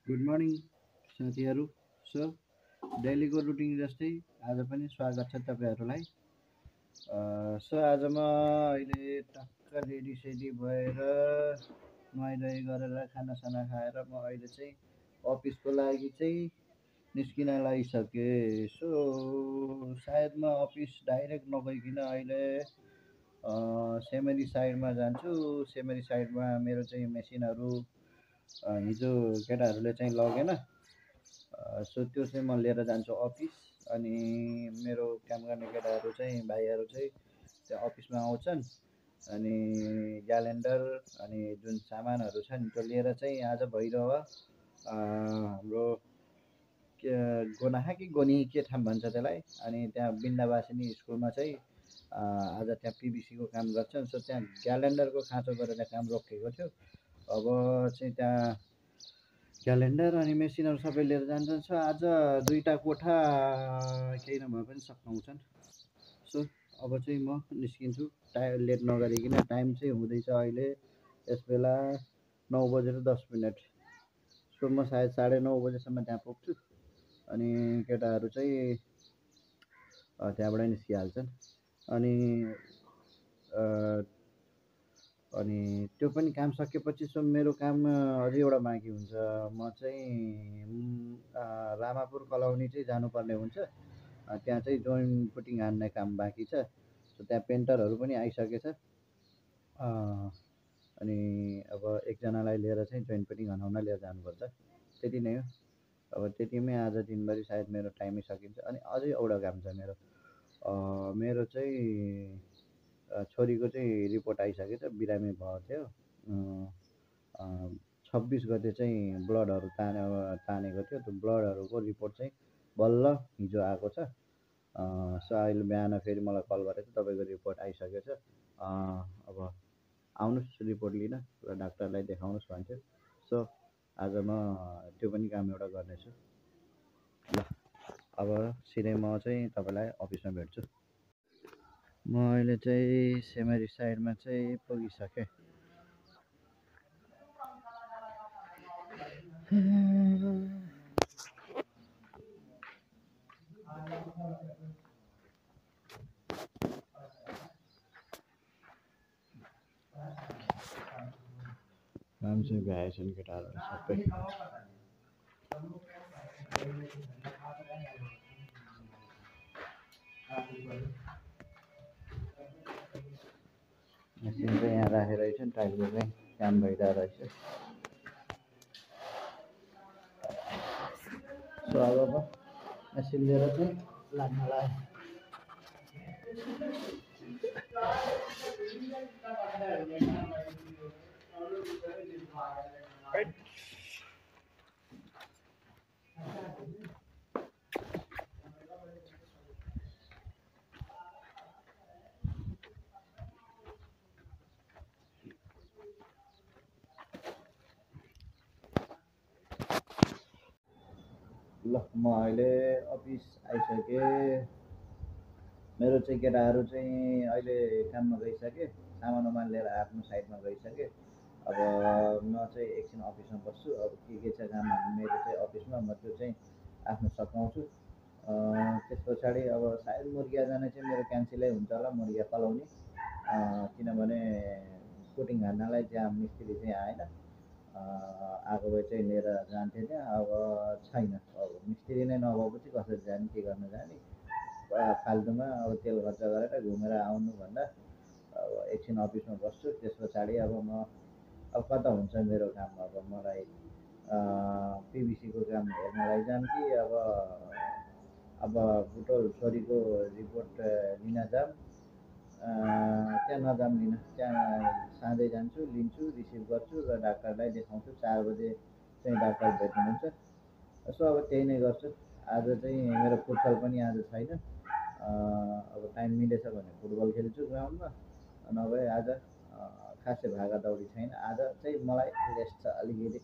Good morning साथीहरू। So डेलीको routine जस्तै आज पनि स्वागत छ तपाईँहरूलाई। आज म अहिले टक्क रेडी भएर नुहाइधुवाइ गरेर खानासाना खाएर म अहिले चाहिँ अफिसको लागि चाहिँ निस्किन लागिसकेँ। सो सायद म अफिस डाइरेक्ट नगइकन अहिले सेमरी साइडमा जान्छु। सेमरी साइडमा मेरो चाहिँ मेसिनहरू हिजो केटाहरूले चाहिँ लगेन, सो त्यो चाहिँ म लिएर जान्छु अफिस। अनि मेरो काम गर्ने केटाहरू चाहिँ भाइहरू चाहिँ त्यो अफिसमा आउँछन् अनि क्यालेन्डर अनि जुन सामानहरू छ नि त्यो लिएर चाहिँ आज भइरह हाम्रो गोनाहा कि गोनी के ठाम भन्छ त्यसलाई, अनि त्यहाँ बिन्दावासिनी स्कुलमा चाहिँ आज त्यहाँ पिबिसीको काम गर्छन्। सो त्यहाँ क्यालेन्डरको खाँचो गरेर काम रोकिएको थियो। अब चाहिँ त्यहाँ क्यालेन्डर अनि मेसिनहरू सबै लिएर जान्छन्। सो आज दुईवटा कोठा केही नभए पनि सकाउँछन्। सो अब चाहिँ म निस्किन्छु लेट नगरिकन। टाइम चाहिँ हुँदैछ अहिले यस बेला 9:10। सो म सायद 9:30 बजेसम्म त्यहाँ पुग्छु अनि केटाहरू चाहिँ त्यहाँबाट निस्किहाल्छन्। अनि त्यो पनि काम सकेपछि सो मेरो काम अझै एउटा बाँकी हुन्छ। म चाहिँ रामापुर कलाउनी चाहिँ जानुपर्ने हुन्छ। त्यहाँ चाहिँ जोइन्ट पुटिङ हान्ने काम बाँकी छ। सो त्यहाँ पेन्टरहरू पनि आइसकेछ। अनि अब एकजनालाई लिएर चाहिँ जोइन्ट पुटिङ हनाउन लिएर जानुपर्छ। त्यति नै हो। अब त्यतिमै आज दिनभरि सायद मेरो टाइमै सकिन्छ। अनि अझै एउटा काम छ मेरो चाहिँ छोरीको चाहिँ रिपोर्ट आइसकेछ। बिरामी भएको थियो। 26 गते चाहिँ ब्लडहरू तानेको थियो। त्यो ब्लडहरूको रिपोर्ट चाहिँ बल्ल हिजो आएको छ। सो अहिले बिहान फेरि मलाई कल गरेको थियो, तपाईँको रिपोर्ट आइसकेछ, अब आउनुहोस् रिपोर्ट लिन र डाक्टरलाई देखाउनुहोस् भन्थ्यो। सो आज म त्यो पनि काम एउटा गर्नेछु। ल अब सिधै म चाहिँ तपाईँलाई अफिसमा भेट्छु। म अहिले चाहिँ सेमरी साइडमा चाहिँ पुगिसकेँ। काम चाहिँ भ्याएछन् केटाहरूले सबै। मेसिन चाहिँ यहाँ राखेर रहेछन्, टाइलको चाहिँ काम भइरहेको रहेछ। सो अब मेसिन लिएर चाहिँ लाग्न लाग्यो। ल म अहिले अफिस आइसकेँ। मेरो चाहिँ केटाहरू चाहिँ अहिले काममा गइसके, सामान लिएर आफ्नो साइडमा गइसके। अब म चाहिँ एकछिन अफिसमा बस्छु। अब के छ काम मेरो चाहिँ अफिसमा, म त्यो चाहिँ आफ्नो सघाउँछु। त्यस पछाडि अब सायद मुर्गिया जाने चाहिँ मेरो क्यान्सलै हुन्छ होला, मुर्गिया कलाउने, किनभने पुटिङ हान्नलाई त्यहाँ मिस्त्री चाहिँ आएन। आएको भए चाहिँ लिएर जान्थेँ त्यहाँ, अब छैन। अब मिस्त्री नै नभएपछि कसरी जाने, के गर्न जाने। फाल्टुमा अब तेल खर्च गरेर घुमेर आउनुभन्दा अब एकछिन अफिसमा बस्छु। त्यस पछाडि अब म कता हुन्छ मेरो काम। अब मलाई पिबिसीको काम हेर्नलाई जाम कि अब बुटोल छोरीको रिपोर्ट लिन जाम। त्यहाँ नजाम लिन, त्यहाँ साँझै जान्छु, लिन्छु, रिसिभ गर्छु र डाक्टरलाई देखाउँछु। 4 बजे चाहिँ डाक्टर भेट्नुहुन्छ। सो अब त्यही नै गर्छु। आज चाहिँ मेरो फुटबल पनि आज छैन। अब टाइम मिलेछ भने फुटबल खेल्छु ग्राउन्डमा, नभए आज खासै भागा दौडी छैन। आज चाहिँ मलाई रेस्ट छ अलिकति।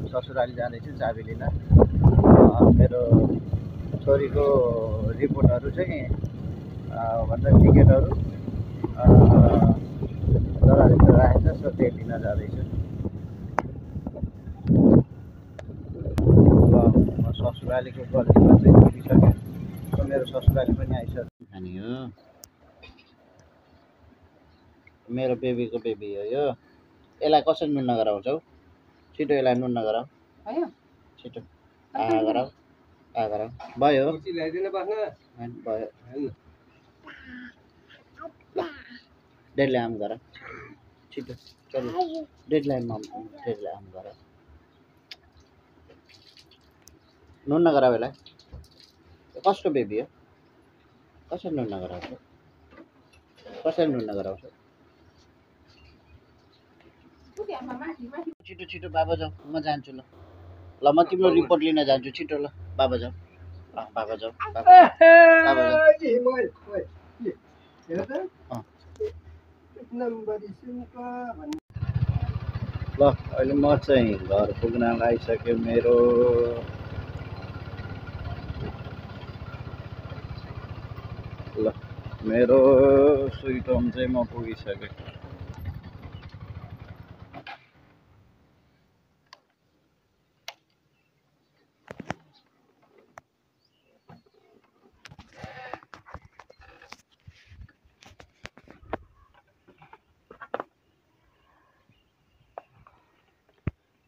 ससुराली जाँदैछु चाबी लिन। मेरो छोरीको रिपोर्टहरू चाहिँ भन्छ टिकटहरू जराभित्र राखेको छ, सो त्यही लिन जाँदैछु। ल म ससुरालीको गल्तीमा चाहिँ पुगिसकेँ, मेरो ससुराली पनि आइसक्यो। खाने हो मेरो बेबीको बेबी हो यो। यसलाई कसरी नुन नगराउँछौ? छिटो यसलाई नुन नगराऊ, छिटो गराऊ गराऊ। भयो भयो, डेडले आम गर छिटो, चलो डेडलाई आम गर। नुन नगराऊ यसलाई। कसको बेबी हो? कसरी नुन नगराउँछ? कसरी नुन नगराउँछ? छिटो छिटो बाबा जाऊ, म जान्छु। ल ल म तिम्रो रिपोर्ट लिन जान्छु, छिटो। ल बाबा जाऊ, बाबा जाऊ, बाबा ल अहिले म चाहिँ घर पुग्न लागिसक्यो मेरो। ल मेरो स्विट होम चाहिँ म पुगिसकेँ।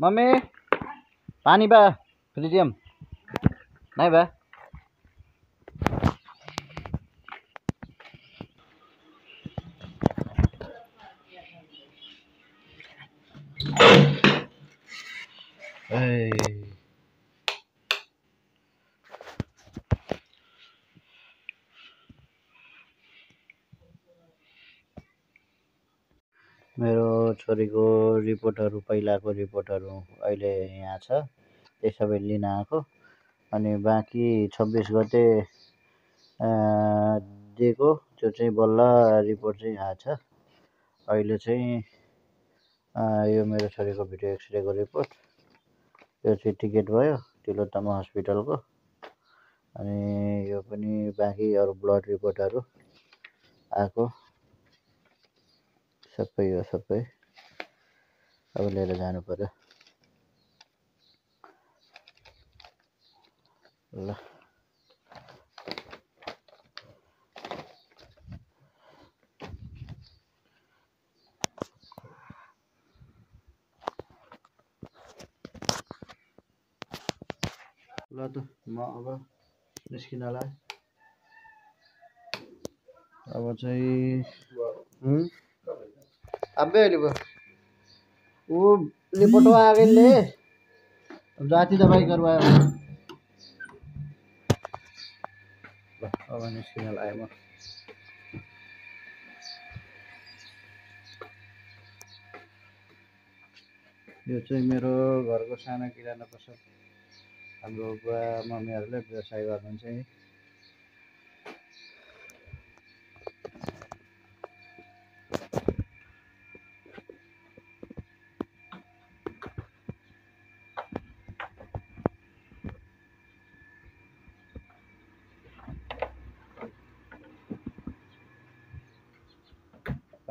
मम्मी पानी बा फ्रिजियम नहीं बा? मेरो छोरीको रिपोर्टहरू, पहिलाको रिपोर्टहरू अहिले यहाँ छ, त्यो सबै लिन आएको। अनि बाँकी 26 गते दिएको त्यो चाहिँ बल्ल रिपोर्ट चाहिँ आएको छ। अहिले चाहिँ यो मेरो छोरीको भिडियो एक्सरेको रिपोर्ट, यो चाहिँ टिकट भयो तिलोत्तमा हस्पिटलको। अनि यो पनि बाँकी अरू ब्लड रिपोर्टहरू आएको सबै हो, सबै अब लिएर जानु पर्यो। ल ल त म अब निस्किनलाई। अब चाहिँ अबे अहिले वो रिपोर्ट आ गई ले, जाती दवाई करवायो। ल अब निस्किनलाई म। यो चाहिँ मेरो घरको सानो किराना पसल। हाम्रो बुवा मम्मीहरूले व्यवसाय गर्नुहुन्छ है।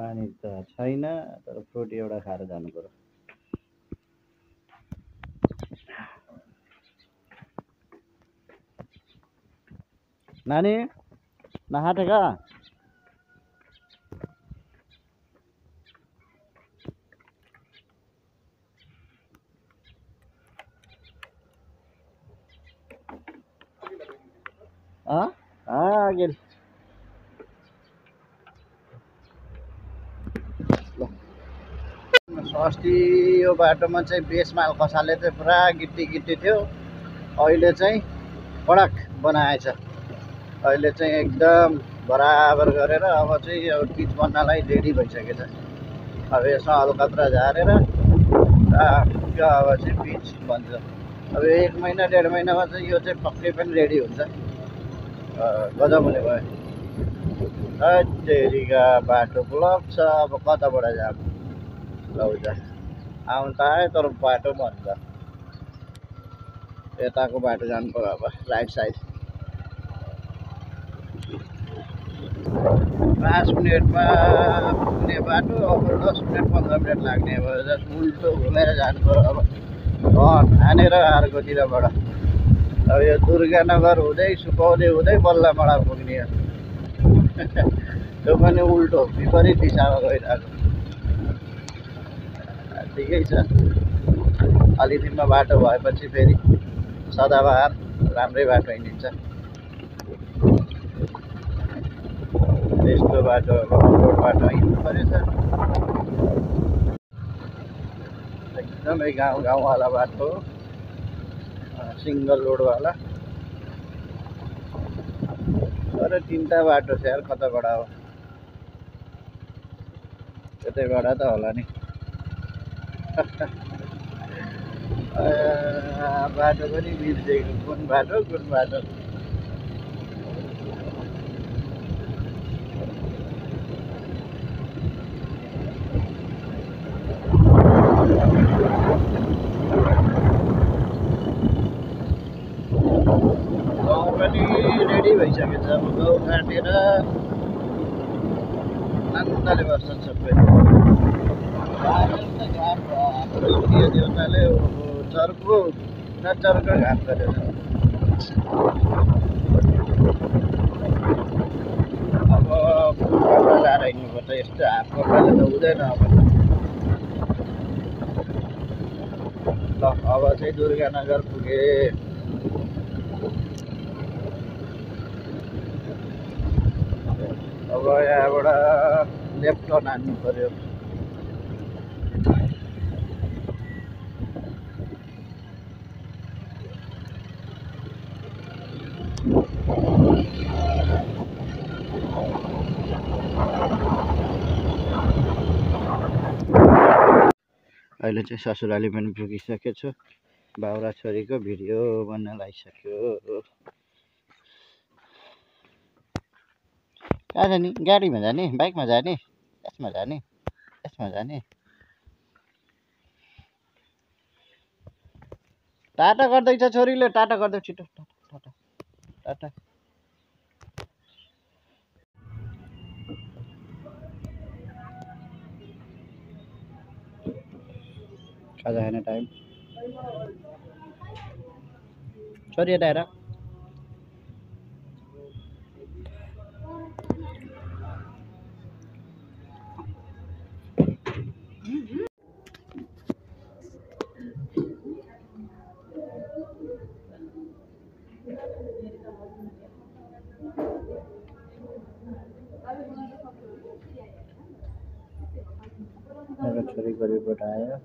पानी त छैन, तर फ्रुटी एउटा खाएर जानु पर्यो। नानी नहाटेका? गेल। अस्ति यो बाटोमा चाहिँ बेसमाल खसाले चाहिँ पुरा गिट्टी गिट्टी थियो, अहिले चाहिँ कडक बनाएछ। अहिले चाहिँ एकदम बराबर गरेर अब चाहिँ अब पिच बन्नलाई रेडी भइसकेछ। अब यसमा अलकत्रा झारेर अब चाहिँ पिच बन्छ। अब 1 महिना 1.5 महिनामा चाहिँ यो चाहिँ पक्कै पनि रेडी हुन्छ। गजब हुने भयो। तेरिका बाटो ब्लक छ, अब कताबाट जाम? लौ जा, आउनु त आयो तर बाटो बन्द। यताको बाटो जानु पर्यो अब राइट साइड 5 मिनटमा पुग्ने बाटो अब 10 मिनट 15 मिनट लाग्ने अब जस्ट उल्टो घुमेर जानु पर्यो अब हानेर अर्कोतिरबाट अब यो दुर्गानगर हुँदै सुपौली हुँदै बल्लामडा पुग्ने हो त्यो पनि उल्टो विपरीत दिशामा गइरहेको ठिकै छ अलि दिनमा बाटो भएपछि फेरि सदाबहार राम्रै बाटो हिँडिन्छ यस्तो बाटो रोड बाटो हिँड्नु परेछ एकदमै गाउँवाला बाटो सिङ्गल रोडवाला तर 3टा बाटो छ यार कताबाट हो त्यतैबाट त होला नि बाटो पनि बिर्सेको कुन बाटो गाउँ पनि रेडी भइसकेछ अब गाउँ काटेर आनन्दले बस्छन् सबै सूर्य देवताले चर्को नचर्को घाम गरेर अब फुल कपडा लाएर हिँड्नुपर्छ यस्तो हाफ कपडाले त हुँदैन अब चाहिँ दुर्गानगर पुगे अब यहाँबाट लेफ्ट टर्न हान्नु पर्यो अहिले चाहिँ ससुराली पनि पुगिसकेछु बाउरा छोरीको भिडियो बन्न लागिसक्यो कहाँ जाने गाडीमा जाने बाइकमा जाने यसमा जाने टाटा गर्दैछ छोरीले टाटा गर्दै छिटो टाटा खाजा खाने टाइम छोरी यता हेर मेरो छोरीको रिपोर्ट आयो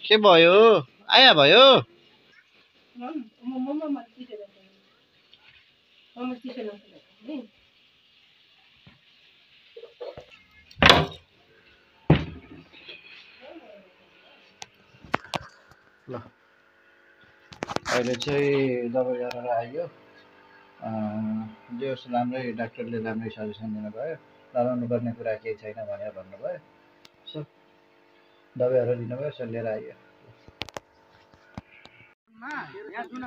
के भयो आया भयो ल अहिले चाहिँ दबाई गरेर आयो जे होस् राम्रै डाक्टरले राम्रै सजेसन दिनुभयो लगाउनु पर्ने कुरा केही छैन भनेर भन्नुभयो सो दबाईहरू दिनुभयो सो लिएर आयो यहाँ सुन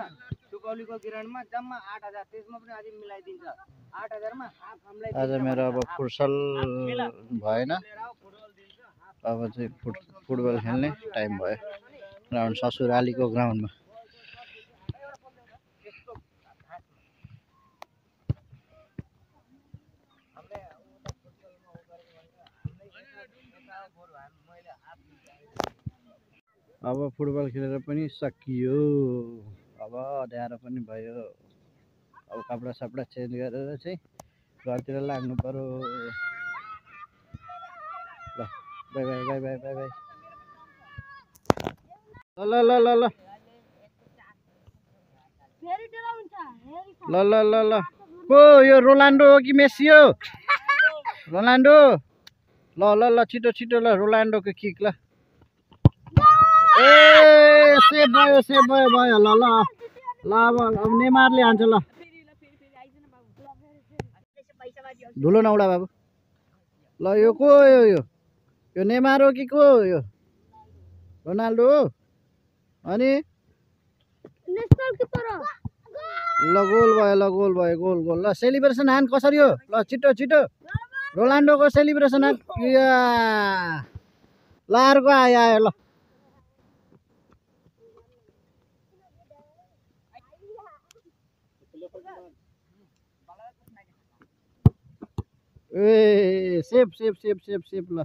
दीपावलीको किरणमा जम्मा 8000 त्यसमा पनि अझै मिलाइदिन्छ 8000 मा हाफ हामीलाई आज मेरो अब फुटसल भएन अब चाहिँ फुटबल खेल्ने टाइम भयो ग्राउन्ड ससुरालीको ग्राउन्डमा अब फुटबल खेलेर पनि सकियो अब अँध्यारो पनि भयो अब कपडा सपडा चेन्ज गरेर चाहिँ घरतिर लाग्नु पर्यो ल by by by by by by ल ल ल ल ल ल ल ल को यो रोनाल्डो हो कि मेसी हो रोनाल्डो ल ल ल छिटो छिटो ल रोनाल्डोको किक ल ए सेभ भयो भयो ल ल ल अब नेमारले हान्छ ल धुलो नौडा बाबु ल यो को यो नेमार हो कि को यो रोनाल्डो हो अनि ल गोल भयो गोल ल सेलिब्रेसन हान कसरी हो ल छिटो छिटो रोनाल्डोको सेलिब्रेसन हान ल अर्को आयो ल ए सेफ ल